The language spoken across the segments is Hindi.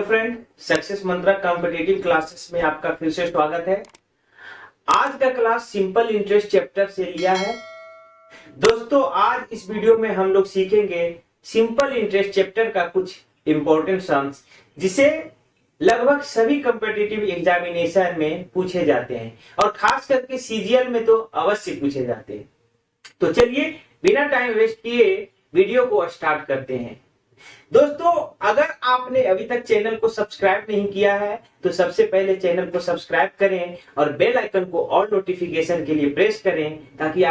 फ्रेंड, सक्सेस मंत्रा कॉम्पिटिटिव क्लासेस में आपका फिर से स्वागत है। आज का क्लास सिंपल इंटरेस्ट चैप्टर से लिया है। दोस्तों, आज इस वीडियो में हम लोग सीखेंगे सिंपल इंटरेस्ट चैप्टर का कुछ इंपॉर्टेंट सम्स जिसे लगभग सभी कॉम्पिटिटिव एग्जामिनेशन में पूछे जाते हैं और खास करके सीजीएल में तो अवश्य पूछे जाते हैं। तो चलिए बिना टाइम वेस्ट किए वीडियो को स्टार्ट करते हैं। दोस्तों, अगर आपने अभी तक चैनल को सब्सक्राइब नहीं किया है तो सबसे पहले चैनल को सब्सक्राइब करें और बेल आइकन को ऑल नोटिफिकेशन के लिए प्रेस करें ताकि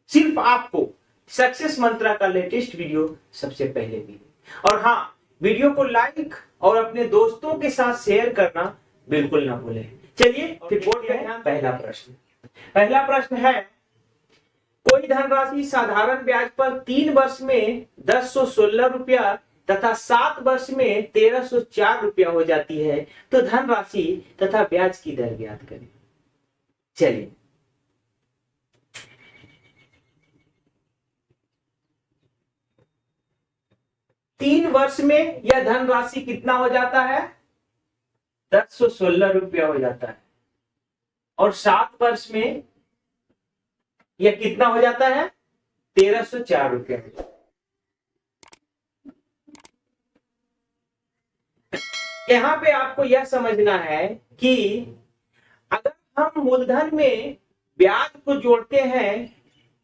सिर्फ आपको सक्सेस मंत्रा का लेटेस्ट वीडियो सबसे पहले मिले। और हाँ, वीडियो को लाइक और अपने दोस्तों के साथ शेयर करना बिल्कुल ना भूलें। चलिए फिर बोर्ड में पहला प्रश्न है, कोई धनराशि साधारण ब्याज पर 3 वर्ष में 1016 रुपया तथा 7 वर्ष में 1304 रुपया हो जाती है तो धनराशि तथा ब्याज की दर ज्ञात करें। चलिए, तीन वर्ष में यह धनराशि कितना हो जाता है? 1016 रुपया हो जाता है और 7 वर्ष में यह कितना हो जाता है? 1304 रुपया। यहां पे आपको यह समझना है कि अगर हम मूलधन में ब्याज को जोड़ते हैं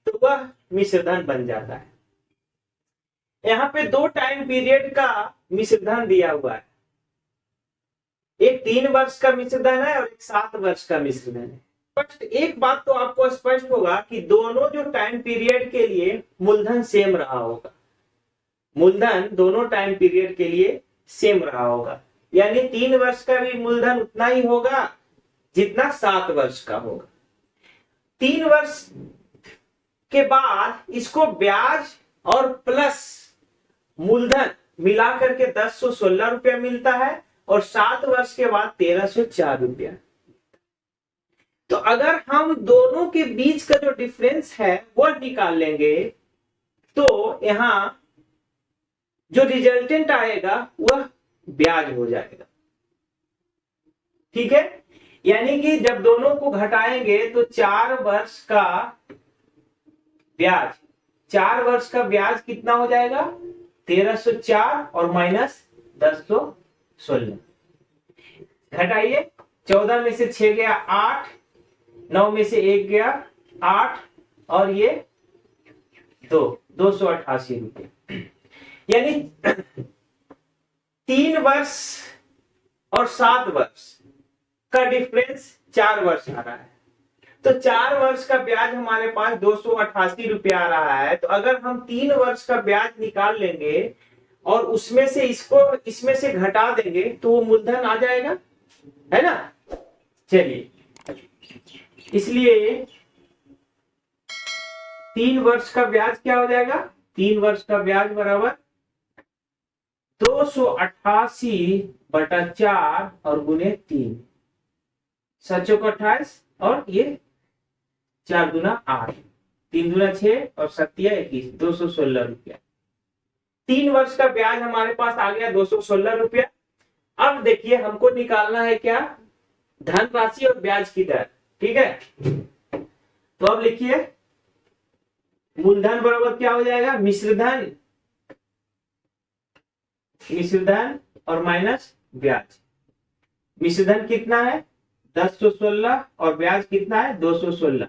तो वह मिश्रधन बन जाता है। यहां पे 2 टाइम पीरियड का मिश्रधन दिया हुआ है, एक 3 वर्ष का मिश्रधन है और एक 7 वर्ष का मिश्रधन है। एक बात तो आपको स्पष्ट होगा कि दोनों जो टाइम पीरियड के लिए मूलधन सेम रहा होगा, मूलधन दोनों टाइम पीरियड के लिए सेम रहा होगा, यानी 3 वर्ष का भी मूलधन उतना ही होगा जितना 7 वर्ष का होगा। 3 वर्ष के बाद इसको ब्याज और प्लस मूलधन मिलाकर के 1016 रुपया मिलता है और 7 वर्ष के बाद 1304 रुपया। तो अगर हम दोनों के बीच का जो डिफरेंस है वो निकाल लेंगे तो यहां जो रिजल्टेंट आएगा वह ब्याज हो जाएगा। ठीक है, यानी कि जब दोनों को घटाएंगे तो 4 वर्ष का ब्याज, 4 वर्ष का ब्याज कितना हो जाएगा? 1304 और माइनस 1016। घटाइए, 14 में से 6 गया 8, 9 में से 1 गया 8 और ये 288 रुपये। यानी 3 वर्ष और 7 वर्ष का डिफरेंस 4 वर्ष आ रहा है, तो 4 वर्ष का ब्याज हमारे पास 288 रुपया आ रहा है। तो अगर हम 3 वर्ष का ब्याज निकाल लेंगे और उसमें से इसमें से घटा देंगे तो वो मूलधन आ जाएगा, है ना। चलिए, इसलिए 3 वर्ष का ब्याज क्या हो जाएगा? 3 वर्ष का ब्याज बराबर 288/4 और गुने 3, 7 चौक 28 और ये 4 दूना 8, 3 दूना 6 और 7 21, 216 रुपया। 3 वर्ष का ब्याज हमारे पास आ गया 216 रुपया। अब देखिए, हमको निकालना है क्या? धनराशि और ब्याज की दर। ठीक है, तो अब लिखिए, मूलधन बराबर क्या हो जाएगा? मिश्रधन और माइनस ब्याज। मिश्रधन कितना है? 1016 और ब्याज कितना है? 216।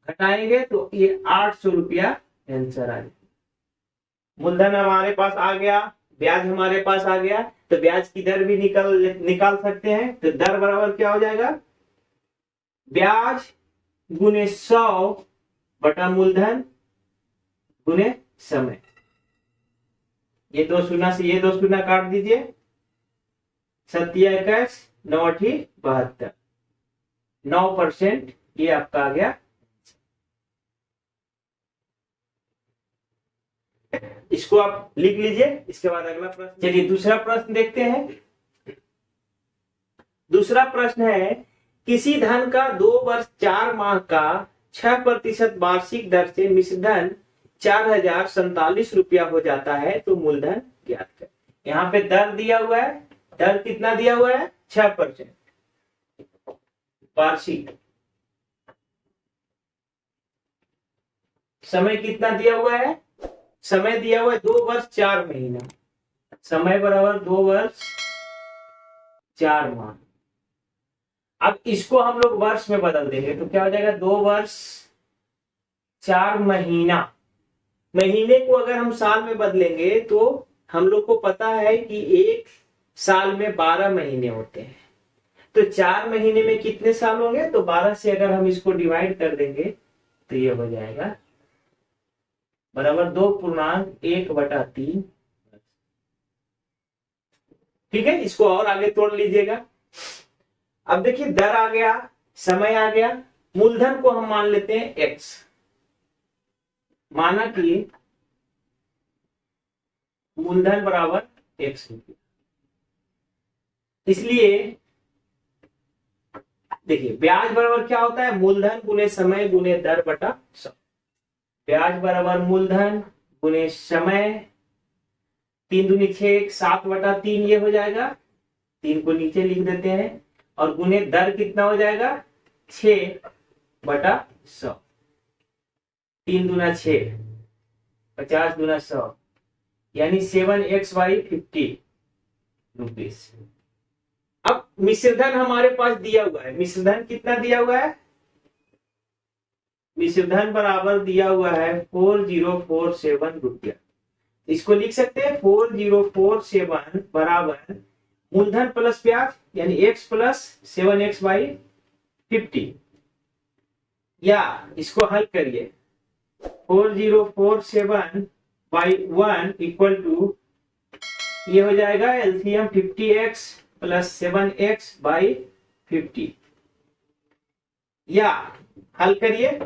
घटाएंगे तो ये 800 रुपया आंसर आ जाएगा। मूलधन हमारे पास आ गया, ब्याज हमारे पास आ गया, तो ब्याज की दर भी निकाल सकते हैं। तो दर बराबर क्या हो जाएगा? ब्याज गुने 100 बटा मूलधन गुने समय। ये 2 शून्य से ये 2 शून्य काट दीजिए, 7 21, 9 8 72, 9% ये आपका आ गया। इसको आप लिख लीजिए। इसके बाद अगला प्रश्न, चलिए दूसरा प्रश्न देखते हैं। दूसरा प्रश्न है, किसी धन का 2 वर्ष 4 माह का 6% वार्षिक दर से मिश्रधन 4047 रुपया हो जाता है तो मूलधन ज्ञात करें। यहाँ पे दर दिया हुआ है दर कितना दिया हुआ है? 6% वार्षिक। समय कितना दिया हुआ है? समय दिया हुआ है 2 वर्ष 4 महीना। समय बराबर 2 वर्ष 4 माह। अब इसको हम लोग वर्ष में बदल देंगे तो क्या हो जाएगा? 2 वर्ष 4 महीना। महीने को अगर हम साल में बदलेंगे तो हम लोग को पता है कि एक साल में 12 महीने होते हैं, तो 4 महीने में कितने साल होंगे? तो 12 से अगर हम इसको डिवाइड कर देंगे तो ये हो जाएगा बराबर 2.1/3। ठीक है, इसको और आगे तोड़ लीजिएगा। अब देखिए दर आ गया, समय आ गया, मूलधन को हम मान लेते हैं x। माना कि मूलधन बराबर x रुपया। इसलिए देखिए ब्याज बराबर क्या होता है? मूलधन गुने समय गुने दर बटा 100। ब्याज बराबर मूलधन गुने समय, 3 दूनी 6, 7/3 ये हो जाएगा। 3 को नीचे लिख देते हैं और गुने दर कितना हो जाएगा? 6/100। 3 दूना 6, 50 दूना 100, यानी 7x/50 रुपीज। अब मिश्रधन हमारे पास दिया हुआ है। मिश्रधन कितना दिया हुआ है? मिश्रधन बराबर दिया हुआ है 4047 रुपया। इसको लिख सकते हैं 4047 बराबर मूलधन प्लस ब्याज यानी x प्लस 7x/50, या इसको हल करिए 4047/1 इक्वल टू ये हो जाएगा एलसीएम 50x प्लस 7x/50, या हल करिए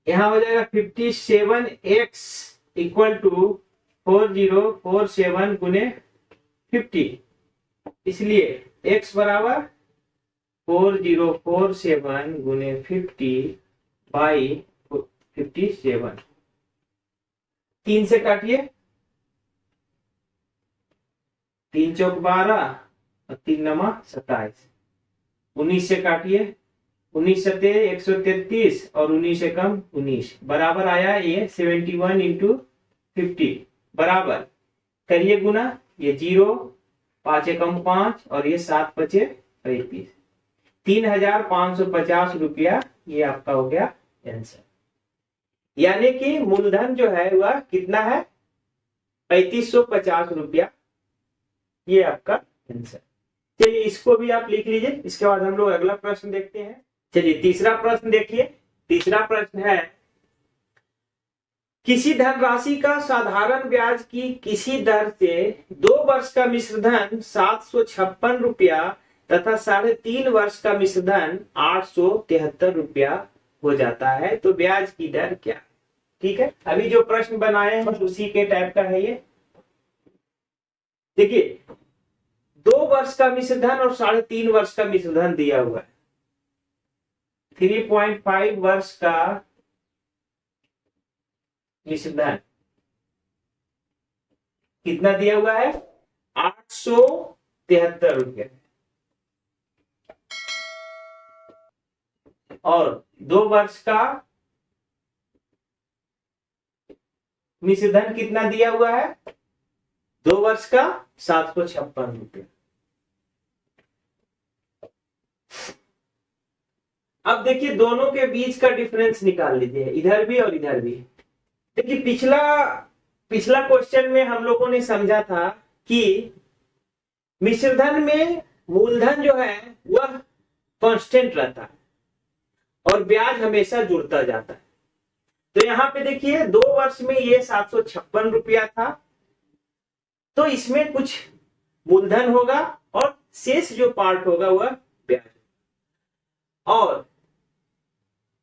यहां हो जाएगा 57x इक्वल टू 4047 गुने 50। इसलिए x बराबर 4047 गुने 50/57। 3 से काटिए, 3 चौक 12 और 3 नमा 27। 19 से काटिए, 19 सते 133 और 19 से कम 19 बराबर आया ये 71 इंटू 50 बराबर करिए गुना, ये 0, 5 एकम 5 और ये 7 पचे 35। 3550 रुपया ये आपका हो गया आंसर। यानी कि मूलधन जो है वह कितना है? 3550 रुपया, ये आपका आंसर। चलिए इसको भी आप लिख लीजिए। इसके बाद हम लोग अगला प्रश्न देखते हैं। चलिए तीसरा प्रश्न देखिए। तीसरा प्रश्न है किसी धनराशि का साधारण ब्याज की किसी दर से 2 वर्ष का मिश्रधन 756 रुपया तथा 3.5 वर्ष का मिश्रधन 873 रुपया हो जाता है, तो ब्याज की दर क्या? ठीक है, अभी जो प्रश्न बनाए हैं उसी के टाइप का है ये। देखिए 2 वर्ष का मिश्रधन और 3.5 वर्ष का मिश्रधन दिया हुआ है। 3.5 वर्ष का मिश्रधन कितना दिया हुआ है? 873 रुपये। और 2 वर्ष का मिश्रधन कितना दिया हुआ है? 2 वर्ष का 756 रुपये। अब देखिए दोनों के बीच का डिफरेंस निकाल लीजिए, इधर भी और इधर भी। देखिए पिछला क्वेश्चन में हम लोगों ने समझा था कि मिश्रधन में मूलधन जो है वह कांस्टेंट रहता है और ब्याज हमेशा जुड़ता जाता है। तो यहाँ पे देखिए 2 वर्ष में ये 756 रुपया था, तो इसमें कुछ मूलधन होगा और शेष जो पार्ट होगा वह ब्याज। और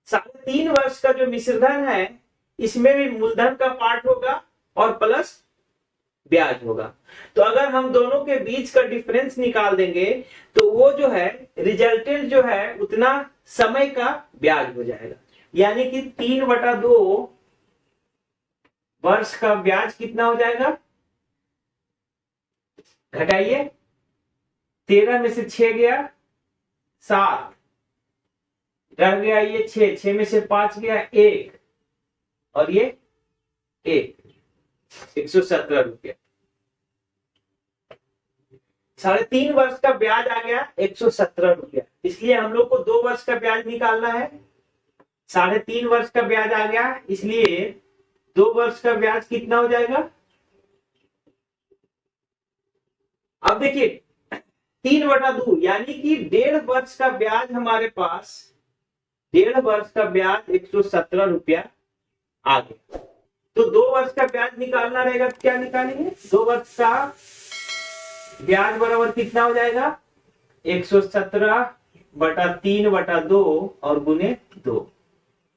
3.5 वर्ष का जो मिश्रधन है इसमें भी मूलधन का पार्ट होगा और प्लस ब्याज होगा। तो अगर हम दोनों के बीच का डिफरेंस निकाल देंगे तो वो जो है रिजल्टेंट जो है उतना समय का ब्याज हो जाएगा। यानी कि 3/2 वर्ष का ब्याज कितना हो जाएगा? घटाइए, 13 में से 6 गया 7, रह गया ये 6, 6 में से 5 गया 1, और ये 117 रुपया। 3.5 वर्ष का ब्याज आ गया 117 रुपया। इसलिए हम लोग को 2 वर्ष का ब्याज निकालना है। 3.5 वर्ष का ब्याज आ गया, इसलिए 2 वर्ष का ब्याज कितना हो जाएगा। अब देखिए 3/2 यानी कि 1.5 वर्ष का ब्याज हमारे पास, 1.5 वर्ष का ब्याज 117 रुपया आ गया। तो 2 वर्ष का ब्याज निकालना रहेगा तो क्या निकालेंगे, 2 वर्ष का ब्याज बराबर कितना हो जाएगा 117/3/2 और गुने 2।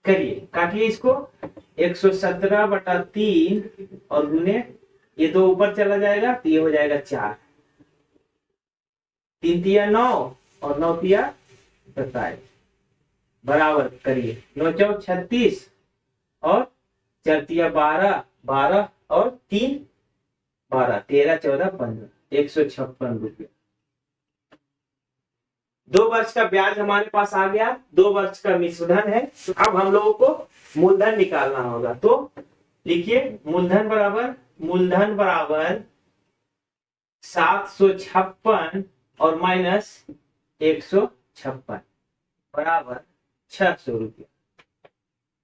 करिए, काटिए इसको, 117/3 और गुने ये 2 ऊपर चला जाएगा तो ये हो जाएगा 4, 3 तिया 9 और 9 तिया 27 बराबर। करिए, 9 चौक 36 और 4 तिया 12, 12 और 3 12, 13 14 15, 156 रुपया। 2 वर्ष का ब्याज हमारे पास आ गया, 2 वर्ष का मिश्रधन है। तो अब हम लोगों को मूलधन निकालना होगा। तो लिखिए मूलधन बराबर 756 और माइनस 156 बराबर 600 रुपया।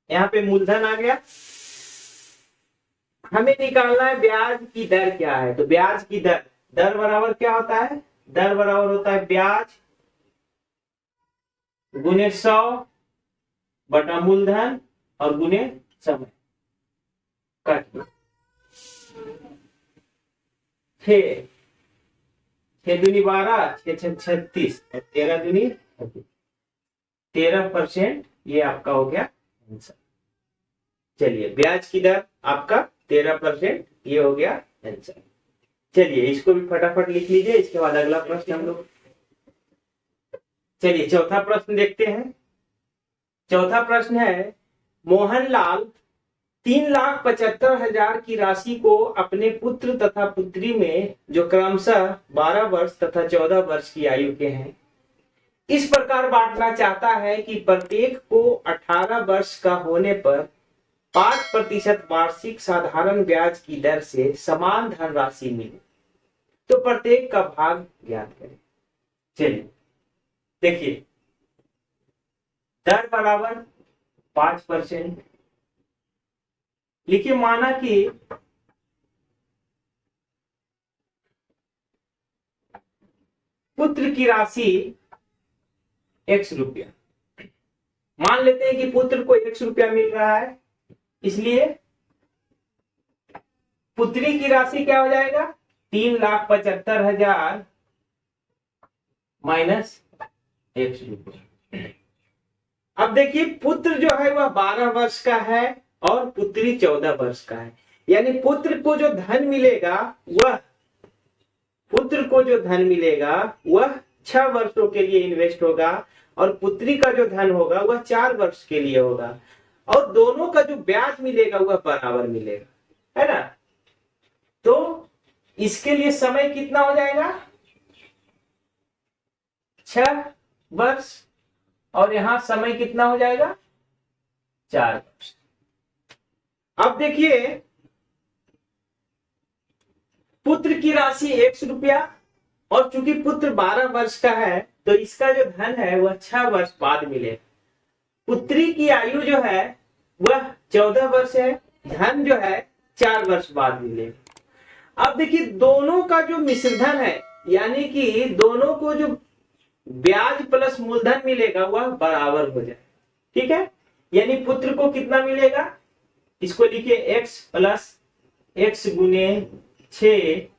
यहाँ पे मूलधन आ गया। हमें निकालना है ब्याज की दर क्या है। तो ब्याज की दर बराबर क्या होता है, दर बराबर होता है ब्याज गुने 100 बटा मूलधन और गुने समय। काट 6 दूनी 12, 6 6 36 और 13 दूनी 13%। ये आपका हो गया आंसर। चलिए, ब्याज की दर आपका 13%, ये हो गया आंसर। चलिए, इसको भी फटाफट लिख लीजिए, इसके बाद अगला प्रश्न हम लोग। चलिए, चौथा प्रश्न देखते हैं। चौथा प्रश्न है, मोहनलाल 3,75,000 की राशि को अपने पुत्र तथा पुत्री में जो क्रमशः 12 वर्ष तथा 14 वर्ष की आयु के हैं, इस प्रकार बांटना चाहता है कि प्रत्येक को 18 वर्ष का होने पर 5% वार्षिक साधारण ब्याज की दर से समान धनराशि मिले, तो प्रत्येक का भाग ज्ञात करें। चलिए देखिए, दर बराबर 5%। लिखिए, माना कि पुत्र की राशि x रुपया, मान लेते हैं कि पुत्र को x रुपया मिल रहा है, इसलिए पुत्री की राशि क्या हो जाएगा 3,75,000 माइनस x रुपया। अब देखिए, पुत्र जो है वह 12 वर्ष का है और पुत्री 14 वर्ष का है, यानी पुत्र को जो धन मिलेगा वह 6 वर्षों के लिए इन्वेस्ट होगा और पुत्री का जो धन होगा वह 4 वर्ष के लिए होगा, और दोनों का जो ब्याज मिलेगा वह बराबर मिलेगा, है ना। तो इसके लिए समय कितना हो जाएगा 6 वर्ष, और यहां समय कितना हो जाएगा 4 वर्ष। अब देखिए, पुत्र की राशि x रुपया, और चूंकि पुत्र 12 वर्ष का है तो इसका जो धन है वह 6 वर्ष बाद मिलेगा। पुत्री की आयु जो है वह 14 वर्ष है, धन जो है 4 वर्ष बाद मिलेगा। अब देखिए, दोनों का जो मिश्रधन है, यानी कि दोनों को जो ब्याज प्लस मूलधन मिलेगा वह बराबर हो जाए, ठीक है। यानी पुत्र को कितना मिलेगा, इसको लिखिए x प्लस x गुने 6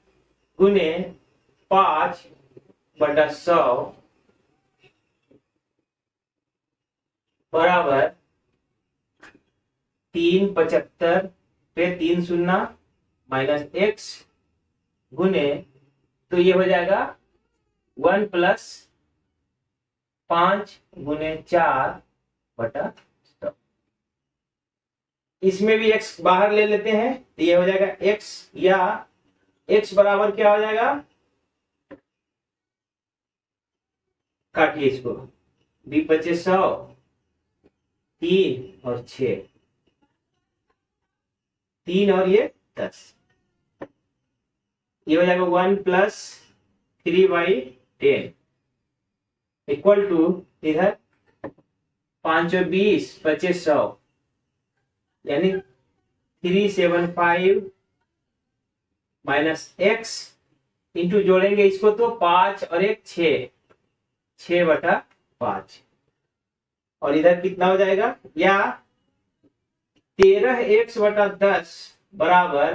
गुने 5/100 बराबर 375 पे 3 शून्य माइनस x गुने, तो ये हो जाएगा 1 प्लस 5 गुने 4/100। इसमें भी x बाहर ले लेते हैं तो ये हो जाएगा x, या x बराबर क्या हो जाएगा काटिए इसको, 2×5 = 100, 3 और 6, 3 और ये 10, ये हो जाएगा 1 + 3/10 इक्वल टू इधर 5 और 20 2500, यानी 375 - x इंटू जोड़ेंगे इसको तो 5 और 1 6, 6/5, और इधर कितना हो जाएगा, या 13x/10 बराबर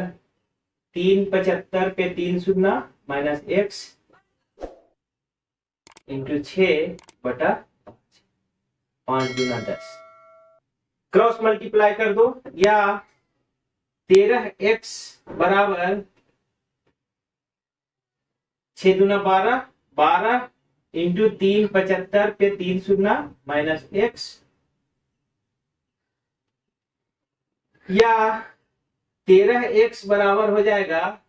375 पे 3 शून्य माइनस x इंटू 6/5, 5 दूना 10, क्रॉस मल्टीप्लाई कर दो, या 13x बराबर 6 दूना 12, 12 इंटू 375 पे 3 शून्य माइनस x, या 13x बराबर हो जाएगा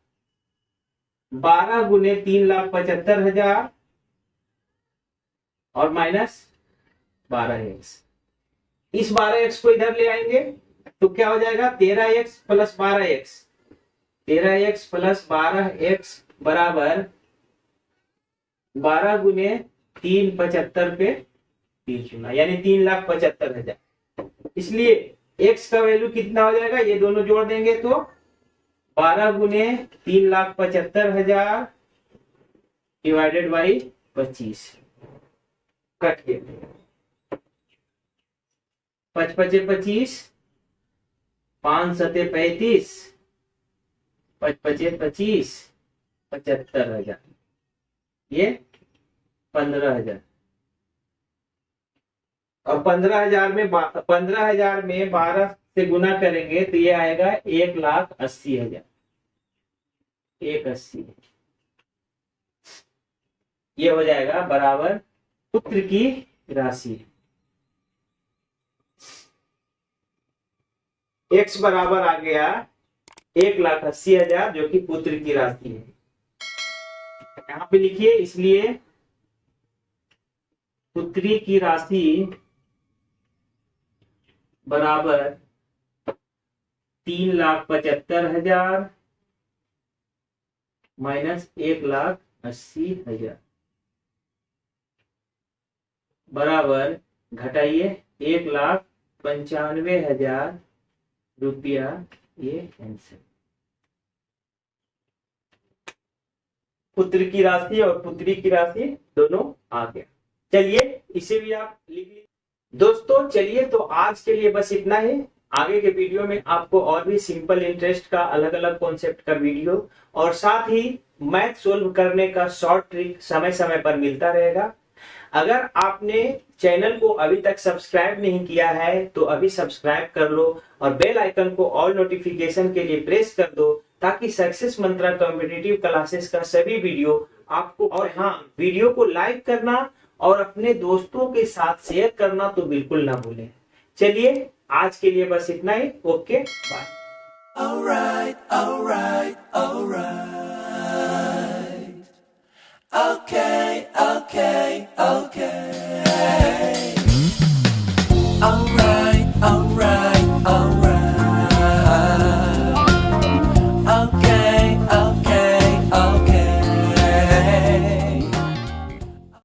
12 गुने 3,75,000 और माइनस 12x। इस 12x को इधर ले आएंगे तो क्या हो जाएगा, 13x + 12x, 13x + 12x बराबर 12 गुने 375 पे 3 शून्य, यानी 3,75,000। इसलिए x का वैल्यू कितना हो जाएगा, ये दोनों जोड़ देंगे तो 12 गुने 3,75,000 डिवाइडेड बाई 25, कट के 5 × 5 = 25, 5 × 7 = 35, 5 × 5 = 25, 75,000, ये 15,000, और 15,000 में 12 से गुना करेंगे तो ये आएगा 1,80,000, 180, ये हो जाएगा बराबर पुत्र की राशि। x बराबर आ गया 1,80,000 जो कि पुत्र की राशि है, यहां पे लिखिए। इसलिए पुत्री की राशि बराबर 3,75,000 माइनस 1,80,000 बराबर, घटाइए 1,95,000 रुपया, ये आंसर। पुत्र की राशि और पुत्री की राशि दोनों आ गया। चलिए इसे भी आप लिख लीजिए। दोस्तों चलिए, तो आज के लिए बस इतना ही। आगे के वीडियो में आपको और भी सिंपल इंटरेस्ट का अलग अलग कॉन्सेप्ट का वीडियो और साथ ही मैथ सोल्व करने का शॉर्ट ट्रिक समय समय पर मिलता रहेगा। अगर आपने चैनल को अभी तक सब्सक्राइब नहीं किया है तो अभी सब्सक्राइब कर लो और बेल आइकन को ऑल नोटिफिकेशन के लिए प्रेस कर दो, ताकि सक्सेस मंत्रा कॉम्पिटिटिव क्लासेस का सभी वीडियो आपको, और हाँ, वीडियो को लाइक करना और अपने दोस्तों के साथ शेयर करना तो बिल्कुल ना भूलें। चलिए आज के लिए बस इतना ही। Okay, bye. Alright, alright, alright. Okay, okay, okay.